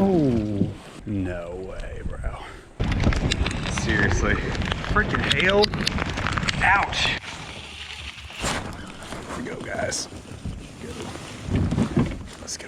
Oh, no way, bro. Seriously. Freaking hail. Ouch. Here we go, guys. Let's go.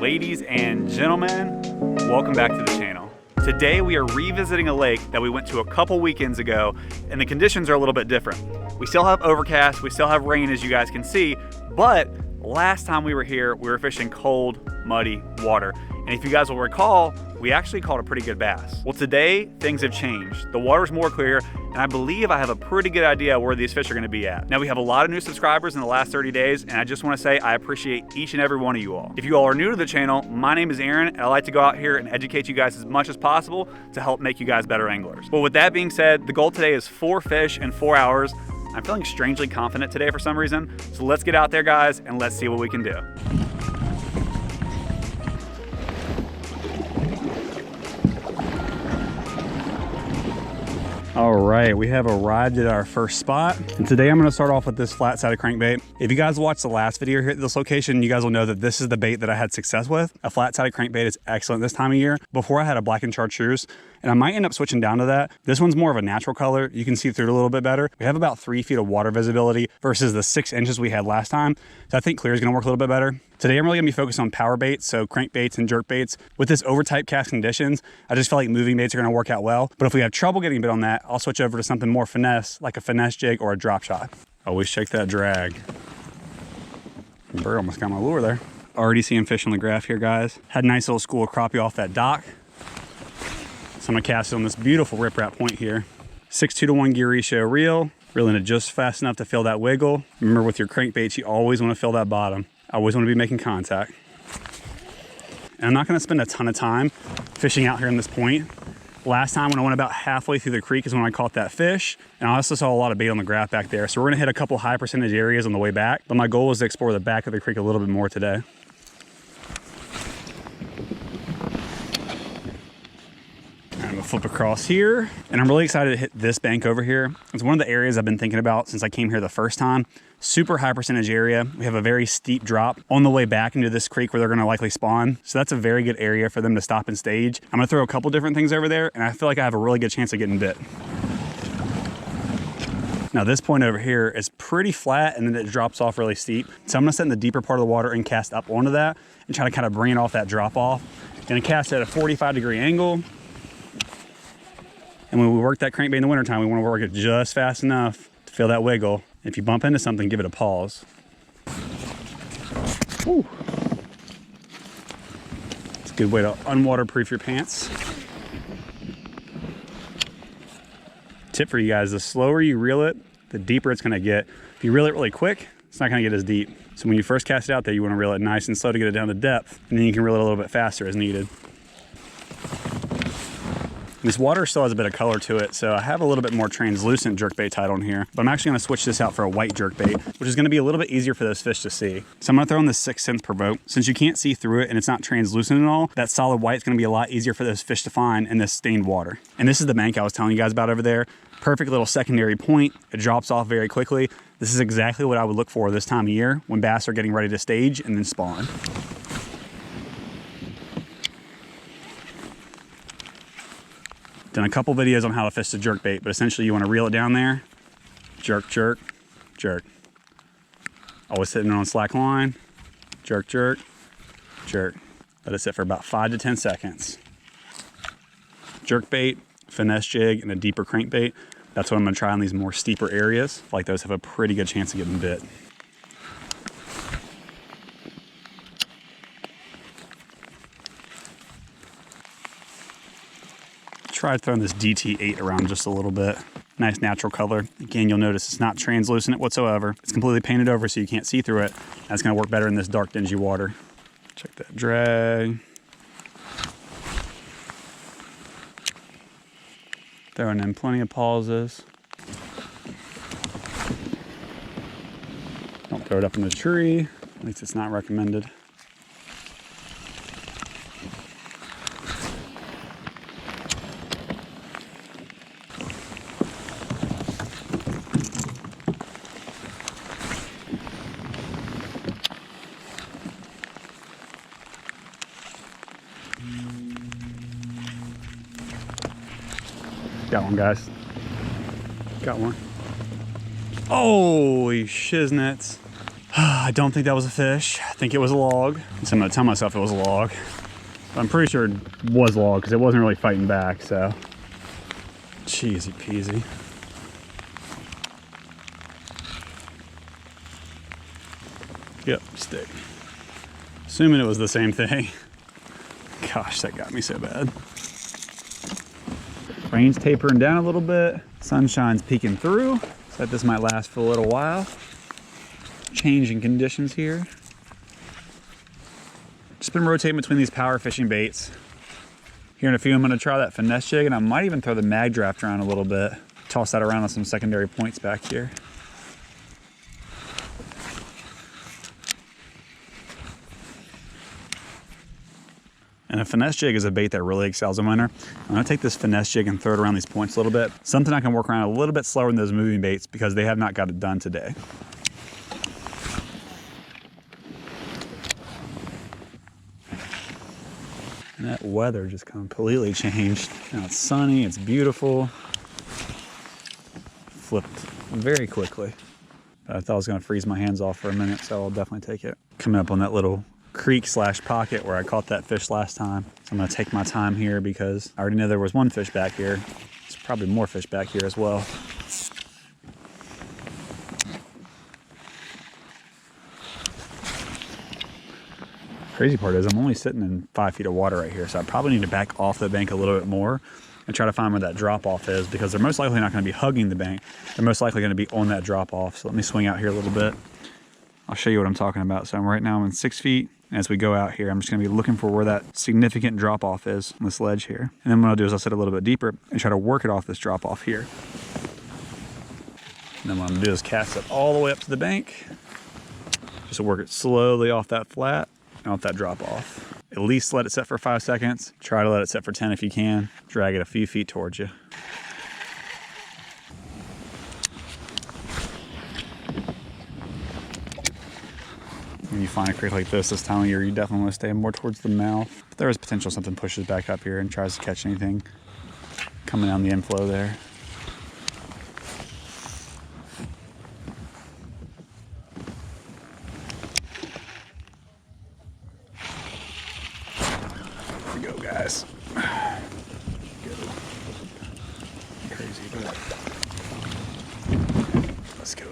Ladies and gentlemen, welcome back to the channel. Today we are revisiting a lake that we went to a couple weekends ago, and the conditions are a little bit different. We still have overcast, we still have rain as you guys can see, but last time we were here, we were fishing cold, muddy water. And if you guys will recall, we actually caught a pretty good bass. Well, today things have changed. The water's more clear, and I believe I have a pretty good idea where these fish are gonna be at. Now, we have a lot of new subscribers in the last 30 days, and I just wanna say I appreciate each and every one of you all. If you all are new to the channel, my name is Aaron, and I like to go out here and educate you guys as much as possible to help make you guys better anglers. But with that being said, the goal today is 4 fish in 4 hours. I'm feeling strangely confident today for some reason, so let's get out there, guys, and let's see what we can do. All right, we have arrived at our first spot. And today I'm gonna start off with this flat-sided crankbait. If you guys watched the last video here at this location, you guys will know that this is the bait that I had success with. A flat-sided crankbait is excellent this time of year. Before I had a black and chartreuse, and I might end up switching down to that. This one's more of a natural color. You can see through it a little bit better. We have about 3 feet of water visibility versus the 6 inches we had last time. So I think clear is gonna work a little bit better. Today I'm really gonna be focused on power baits, so crankbaits and jerk baits. With this over type cast conditions, I just feel like moving baits are gonna work out well. But if we have trouble getting a bit on that, I'll switch over to something more finesse, like a finesse jig or a drop shot. Always check that drag. The bird almost got my lure there. Already seeing fish on the graph here, guys. Had a nice little school of crappie off that dock. So I'm gonna cast it on this beautiful riprap point here. 6:2-to-1 gear ratio reel, reeling it just fast enough to feel that wiggle. Remember, with your crankbaits, you always wanna feel that bottom. I always wanna be making contact. And I'm not gonna spend a ton of time fishing out here in this point. Last time when I went about halfway through the creek is when I caught that fish. And I also saw a lot of bait on the graph back there. So we're gonna hit a couple high percentage areas on the way back, but my goal is to explore the back of the creek a little bit more today. I'm gonna flip across here, and I'm really excited to hit this bank over here. It's one of the areas I've been thinking about since I came here the first time. Super high percentage area. We have a very steep drop on the way back into this creek where they're gonna likely spawn. So that's a very good area for them to stop and stage. I'm gonna throw a couple different things over there, and I feel like I have a really good chance of getting bit. Now this point over here is pretty flat, and then it drops off really steep. So I'm gonna sit in the deeper part of the water and cast up onto that and try to kind of bring it off that drop off. Gonna cast at a 45-degree angle. And when we work that crankbait in the wintertime, we want to work it just fast enough to feel that wiggle. If you bump into something, give it a pause. Woo. It's a good way to unwaterproof your pants. Tip for you guys, the slower you reel it, the deeper it's going to get. If you reel it really quick, it's not going to get as deep. So when you first cast it out there, you want to reel it nice and slow to get it down to depth, and then you can reel it a little bit faster as needed. This water still has a bit of color to it, so I have a little bit more translucent jerkbait tied on here, but I'm actually gonna switch this out for a white jerkbait, which is gonna be a little bit easier for those fish to see. So I'm gonna throw in the 6 cents provoke. Since you can't see through it and it's not translucent at all, that solid white is gonna be a lot easier for those fish to find in this stained water. And this is the bank I was telling you guys about over there. Perfect little secondary point. It drops off very quickly. This is exactly what I would look for this time of year when bass are getting ready to stage and then spawn. Done a couple videos on how to fish the jerk bait, but essentially you want to reel it down there, jerk, jerk, jerk. Always sitting on a slack line, jerk, jerk, jerk. Let it sit for about 5 to 10 seconds. Jerk bait, finesse jig, and a deeper crankbait. That's what I'm gonna try on these more steeper areas. Like those have a pretty good chance of getting bit. Try throwing this DT8 around just a little bit. Nice natural color. Again, you'll notice it's not translucent whatsoever. It's completely painted over so you can't see through it. That's gonna work better in this dark, dingy water. Check that drag. Throwing in plenty of pauses. Don't throw it up in the tree. At least it's not recommended. Got one, guys. Got one. Holy shiznits. I don't think that was a fish. I think it was a log. So I'm gonna tell myself it was a log. But I'm pretty sure it was a log because it wasn't really fighting back, so. Cheesy peasy. Yep, stick. Assuming it was the same thing. Gosh, that got me so bad. Rain's tapering down a little bit. Sunshine's peeking through. So that this might last for a little while. Changing conditions here. Just been rotating between these power fishing baits. Here in a few, I'm gonna try that finesse jig, and I might even throw the mag draft around a little bit. Toss that around on some secondary points back here. And a finesse jig is a bait that really excels in winter. I'm gonna take this finesse jig and throw it around these points a little bit. Something I can work around a little bit slower than those moving baits because they have not got it done today. And that weather just completely changed. Now it's sunny, it's beautiful. Flipped very quickly. I thought I was gonna freeze my hands off for a minute, so I'll definitely take it. Coming up on that little creek slash pocket where I caught that fish last time. So I'm gonna take my time here because I already know there was one fish back here. There's probably more fish back here as well. Crazy part is I'm only sitting in 5 feet of water right here, so I probably need to back off the bank a little bit more and try to find where that drop off is because they're most likely not gonna be hugging the bank. They're most likely gonna be on that drop off. So let me swing out here a little bit. I'll show you what I'm talking about. So right now I'm in 6 feet. As we go out here, I'm just gonna be looking for where that significant drop off is on this ledge here. And then what I'll do is I'll sit a little bit deeper and try to work it off this drop off here. And then what I'm gonna do is cast it all the way up to the bank. Just work it slowly off that flat and off that drop off. At least let it set for 5 seconds. Try to let it set for 10 if you can. Drag it a few feet towards you. When you find a creek like this time of year, you definitely want to stay more towards the mouth. But there is potential something pushes back up here and tries to catch anything coming down the inflow there. Here we go, guys. Go. Crazy, but let's go.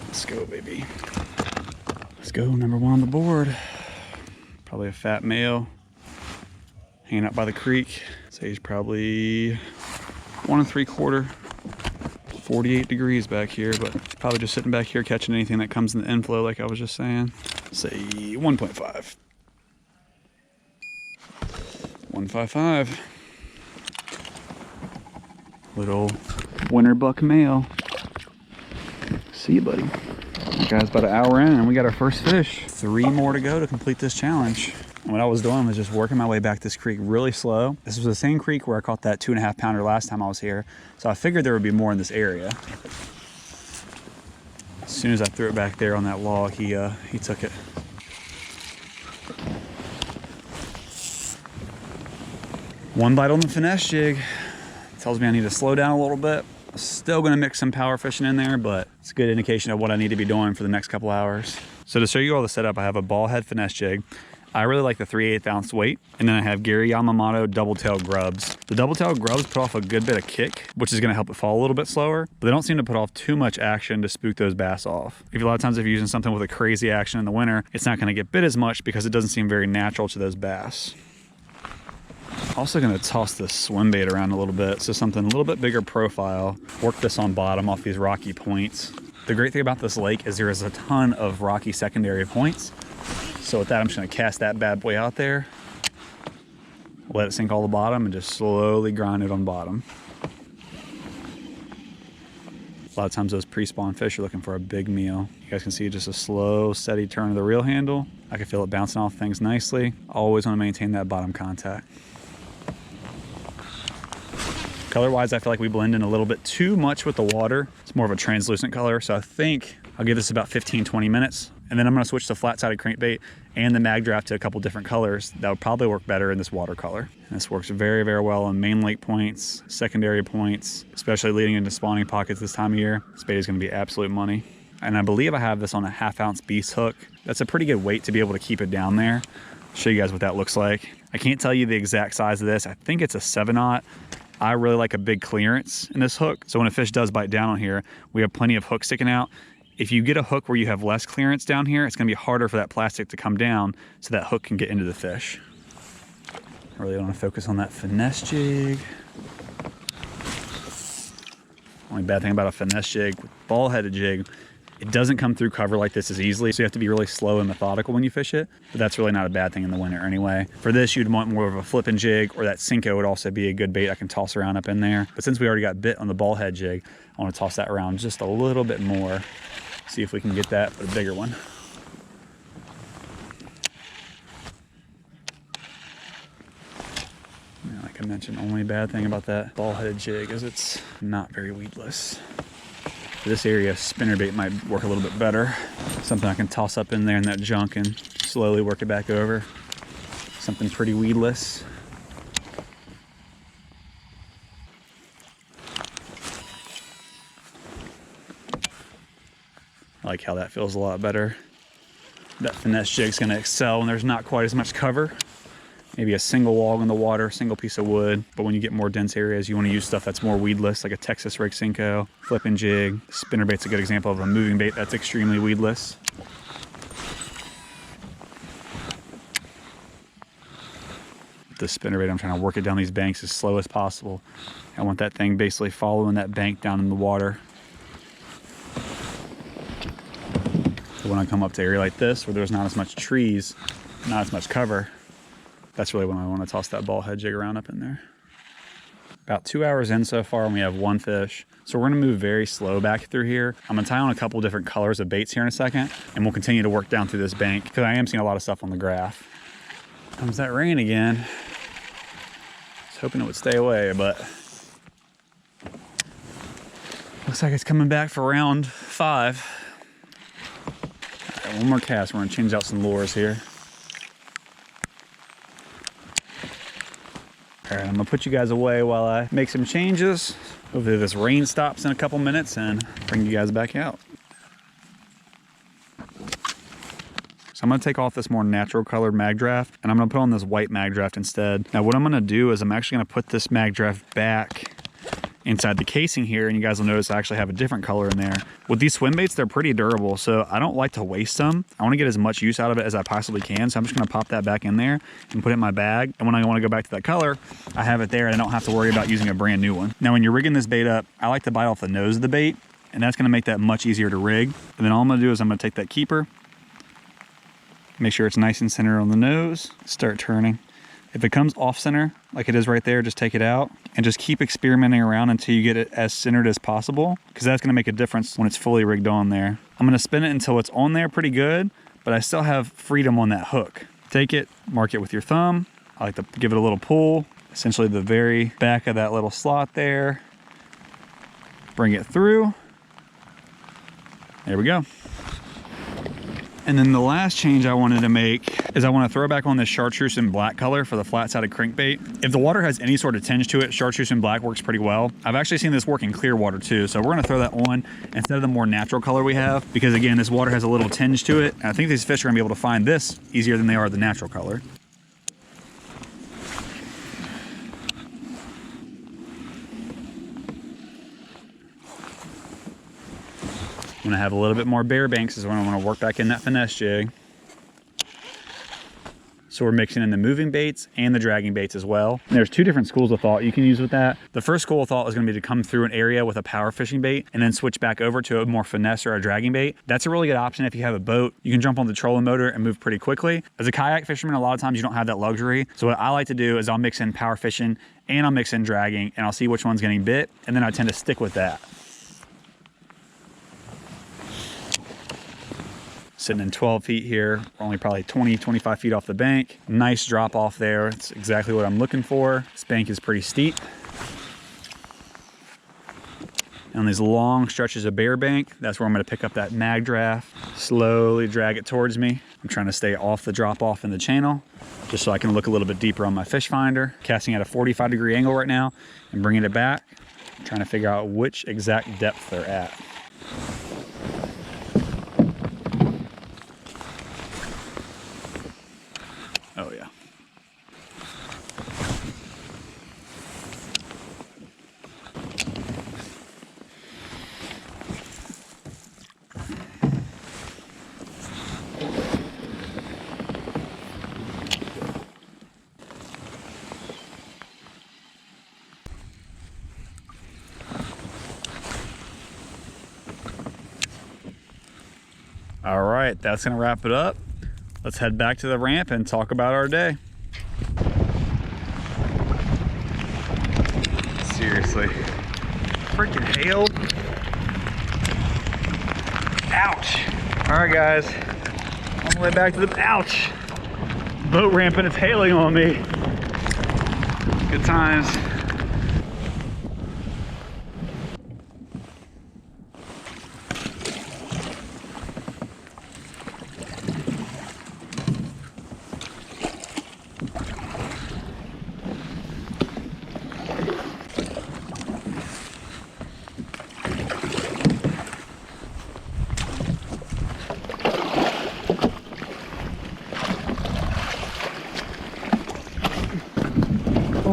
Let's go, baby. Let's go, number one on the board. Probably a fat male hanging out by the creek. So he's probably 1 3/4, 48 degrees back here, but he's probably just sitting back here catching anything that comes in the inflow like I was just saying. Say 1.5. 155. Little winter buck male. See you, buddy. Guys, about an hour in and we got our first fish. 3 more to go to complete this challenge. And what I was doing was just working my way back this creek really slow. This was the same creek where I caught that 2.5 pounder last time I was here. So I figured there would be more in this area. As soon as I threw it back there on that log, he took it. One bite on the finesse jig. Tells me I need to slow down a little bit. Still gonna mix some power fishing in there, but it's a good indication of what I need to be doing for the next couple hours. So to show you all the setup, I have a ball head finesse jig. I really like the 3/8 ounce weight. And then I have Gary Yamamoto double tail grubs. The double tail grubs put off a good bit of kick, which is gonna help it fall a little bit slower, but they don't seem to put off too much action to spook those bass off. A lot of times if you're using something with a crazy action in the winter, it's not gonna get bit as much because it doesn't seem very natural to those bass. Also gonna toss this swim bait around a little bit, so something a little bit bigger profile. Work this on bottom off these rocky points. The great thing about this lake is there is a ton of rocky secondary points. So with that, I'm just gonna cast that bad boy out there, let it sink all the bottom, and just slowly grind it on bottom. A lot of times those pre-spawn fish are looking for a big meal. You guys can see just a slow, steady turn of the reel handle. I can feel it bouncing off things nicely. Always wanna maintain that bottom contact. Color-wise, I feel like we blend in a little bit too much with the water. It's more of a translucent color, so I think I'll give this about 15-20 minutes, And then I'm gonna switch the flat-sided crankbait and the mag draft to a couple different colors that would probably work better in this watercolor. And this works very, very well on main lake points, secondary points, especially leading into spawning pockets this time of year. This bait is gonna be absolute money. And I believe I have this on a 1/2 ounce beast hook. That's a pretty good weight to be able to keep it down there. I'll show you guys what that looks like. I can't tell you the exact size of this. I think it's a 7/0. I really like a big clearance in this hook. So when a fish does bite down on here, we have plenty of hook sticking out. If you get a hook where you have less clearance down here, it's gonna be harder for that plastic to come down so that hook can get into the fish. I really wanna focus on that finesse jig. Only bad thing about a finesse jig, ball-headed jig, it doesn't come through cover like this as easily, so you have to be really slow and methodical when you fish it, but that's really not a bad thing in the winter anyway. For this, you'd want more of a flipping jig, or that Senko would also be a good bait I can toss around up in there. But since we already got bit on the ball head jig, I want to toss that around just a little bit more, see if we can get that, but a bigger one. Like I mentioned, only bad thing about that ball-headed jig is it's not very weedless. For this area, spinnerbait might work a little bit better. Something I can toss up in there in that junk and slowly work it back over. Something pretty weedless. I like how that feels a lot better. That finesse jig's gonna excel when there's not quite as much cover. Maybe a single log in the water, single piece of wood. But when you get more dense areas, you want to use stuff that's more weedless, like a Texas rig Senko, flipping jig. Spinnerbait's a good example of a moving bait that's extremely weedless. With the spinnerbait, I'm trying to work it down these banks as slow as possible. I want that thing basically following that bank down in the water. So when I come up to an area like this, where there's not as much trees, not as much cover, that's really when I want to toss that ball head jig around up in there. About 2 hours in so far, and we have one fish. So we're gonna move very slow back through here. I'm gonna tie on a couple different colors of baits here in a second, and we'll continue to work down through this bank because I am seeing a lot of stuff on the graph. Comes that rain again. I was hoping it would stay away, but looks like it's coming back for round 5. All right, one more cast. We're gonna change out some lures here. All right, I'm gonna put you guys away while I make some changes. Hopefully this rain stops in a couple minutes and bring you guys back out. So I'm gonna take off this more natural colored mag draft and I'm gonna put on this white mag draft instead. Now what I'm gonna do is I'm actually gonna put this mag draft back inside the casing here, and you guys will notice I actually have a different color in there. With these swim baits, they're pretty durable, so I don't like to waste them. I want to get as much use out of it as I possibly can, so I'm just going to pop that back in there and put it in my bag, and when I want to go back to that color, I have it there and I don't have to worry about using a brand new one. Now when you're rigging this bait up, I like to bite off the nose of the bait, and that's going to make that much easier to rig. And then all I'm going to do is I'm going to take that keeper, make sure it's nice and centered on the nose, start turning. If it comes off center, like it is right there, just take it out and just keep experimenting around until you get it as centered as possible, because that's gonna make a difference when it's fully rigged on there. I'm gonna spin it until it's on there pretty good, but I still have freedom on that hook. Take it, mark it with your thumb. I like to give it a little pull, essentially the very back of that little slot there. Bring it through. There we go. And then the last change I wanted to make is I want to throw back on this chartreuse and black color for the flat-sided crankbait. If the water has any sort of tinge to it, chartreuse and black works pretty well. I've actually seen this work in clear water too, so we're going to throw that on instead of the more natural color we have, because again, this water has a little tinge to it, and I think these fish are going to be able to find this easier than they are the natural color. I'm gonna have a little bit more bare banks is when I want to work back in that finesse jig. So we're mixing in the moving baits and the dragging baits as well. And there's two different schools of thought you can use with that. The first school of thought is gonna be to come through an area with a power fishing bait and then switch back over to a more finesse or a dragging bait. That's a really good option if you have a boat. You can jump on the trolling motor and move pretty quickly. As a kayak fisherman, a lot of times you don't have that luxury. So what I like to do is I'll mix in power fishing and I'll mix in dragging, and I'll see which one's getting bit, and then I tend to stick with that. Sitting in 12 feet here, we're only probably 20, 25 feet off the bank. Nice drop off there. It's exactly what I'm looking for. This bank is pretty steep. And on these long stretches of bare bank, that's where I'm gonna pick up that mag draft, slowly drag it towards me. I'm trying to stay off the drop off in the channel, just so I can look a little bit deeper on my fish finder. Casting at a 45-degree angle right now and bringing it back. I'm trying to figure out which exact depth they're at. Oh yeah. All right, that's gonna wrap it up. Let's head back to the ramp and talk about our day. Seriously, freaking hail. Ouch. All right, guys, on the way back to the, ouch. Boat ramp and it's hailing on me. Good times.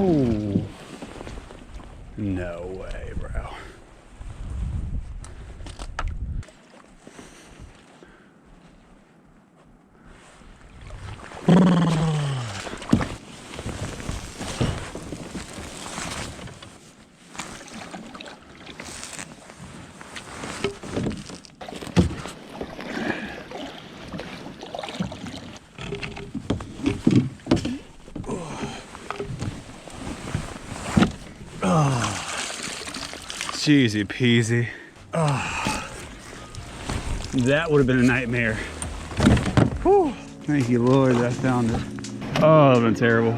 Oh, no way, bro. Easy peasy. Oh, that would have been a nightmare. Whew. Thank you, Lord, that I found it. Oh, that would have been terrible.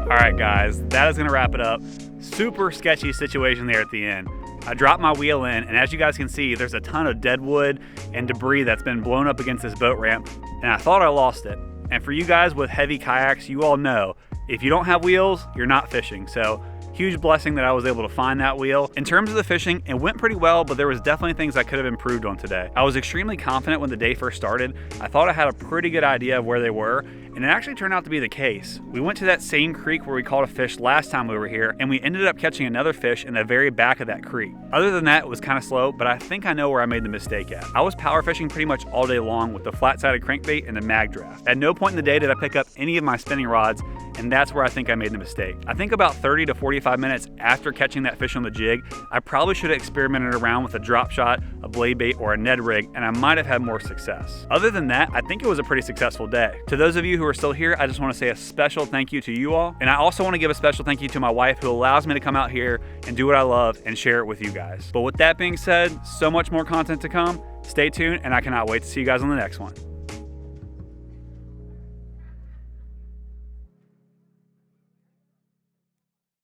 All right, guys, that is gonna wrap it up. Super sketchy situation there at the end. I dropped my wheel in, and as you guys can see, there's a ton of dead wood and debris that's been blown up against this boat ramp, and I thought I lost it. And for you guys with heavy kayaks, you all know, if you don't have wheels, you're not fishing. So huge blessing that I was able to find that wheel. In terms of the fishing, it went pretty well, but there was definitely things I could have improved on today. I was extremely confident when the day first started. I thought I had a pretty good idea of where they were, and it actually turned out to be the case. We went to that same creek where we caught a fish last time we were here, and we ended up catching another fish in the very back of that creek. Other than that, it was kind of slow, but I think I know where I made the mistake at. I was power fishing pretty much all day long with the flat-sided crankbait and the mag draft. At no point in the day did I pick up any of my spinning rods, and that's where I think I made the mistake. I think about 30 to 45 minutes after catching that fish on the jig, I probably should have experimented around with a drop shot, a blade bait, or a Ned rig, and I might have had more success. Other than that, I think it was a pretty successful day. To those of you who are still here, I just want to say a special thank you to you all, and I also want to give a special thank you to my wife who allows me to come out here and do what I love and share it with you guys. But with that being said, so much more content to come. Stay tuned, and I cannot wait to see you guys on the next one.